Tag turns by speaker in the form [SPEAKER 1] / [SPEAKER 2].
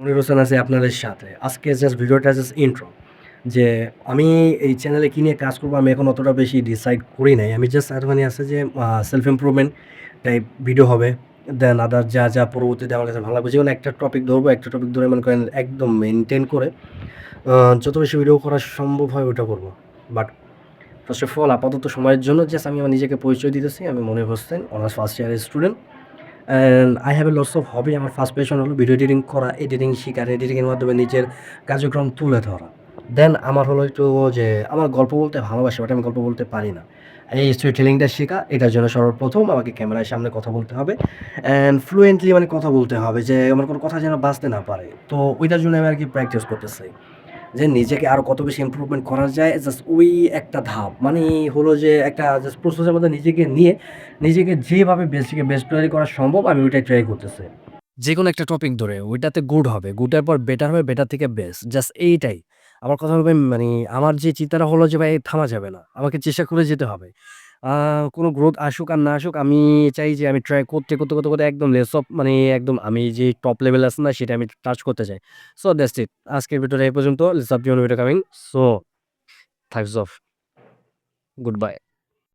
[SPEAKER 1] মনির হোসেন আছি আপনাদের সাথে। আজকে জাস্ট ভিডিওটা জাস্ট ইন্ট্রো। যে আমি এই চ্যানেলে কি নিয়ে কাজ করব আমি এখন অতটা বেশি ডিসাইড করি নাই। আমি জাস্ট এতখানি আছে যে সেলফ ইমপ্রুভমেন্ট টাইপ ভিডিও হবে। দেন আদার যা পরবর্তীতে আমার কাছে ভালো লাগবে। যেকোনো একটা টপিক ধরবো, একটা টপিক ধরে মনে করেন একদম মেইনটেইন করে আ যত বেশি ভিডিও করা সম্ভব হয় ওইটা করব। বাট ফার্স্ট অফ অল আপাতত সময়ের জন্য জাস্ট আমি আমার নিজেকে পরিচয় দিতেছি। আমি মনির হোসেন, অনার্স ফার্স্ট ইয়ারের student. And I have a lots of hobby. আমার ফার্স্ট প্যাশন হলো ভিডিও এডিটিং করা, এডিটিং শিখা, এডিটিংয়ের মাধ্যমে নিজের কার্যক্রম তুলে ধরা। দেন আমার হলো একটু যে আমার গল্প বলতে ভালোবাসি, বাট আমি গল্প বলতে পারি না। এই স্টোরি টেলিংটা শেখা, এটার জন্য সর্বপ্রথম আমাকে ক্যামেরার সামনে কথা বলতে হবে অ্যান্ড ফ্লুয়েন্টলি মানে কথা বলতে হবে যে আমার কোনো কথা যেন বাজতে না পারে। তো ওইটার জন্য আমি আরকি প্র্যাকটিস করতেছি। যে নিজেকে আরো কত বেশি ইমপ্রুভমেন্ট করা যায় জাস্ট ওই একটা ধাপ। মানে হলো যে একটা জাস্ট প্রসেসের মধ্যে নিজেকে নিয়ে নিজেকে যেভাবে বেস্ট থেকে বেস্ট তৈরি করা সম্ভব আমি ওইটাই ট্রাই করতেছি। যেকোনো একটা টপিক ধরে ওইটাতে গুড হবে। গুডের পর বেটার হবে, বেটার থেকে বেস্ট। জাস্ট এইটাই। আমার কথা হবে মানে আমার যে চিন্তাটা হলো যে ভাই থামা যাবে না। আমাকে চেষ্টা করে যেতে হবে। আ কোনো গ্রোথ আসুক আর না আসুক আমি চাই যে আমি ট্রাই করতে একদম লেস অফ মানে একদম আমি যে টপ লেভেল আছে না সেটা আমি টাচ করতে চাই। So that's it. আজকের ভিডিওটা এই পর্যন্ত। Let's update on video coming. So Thugs of. Good bye.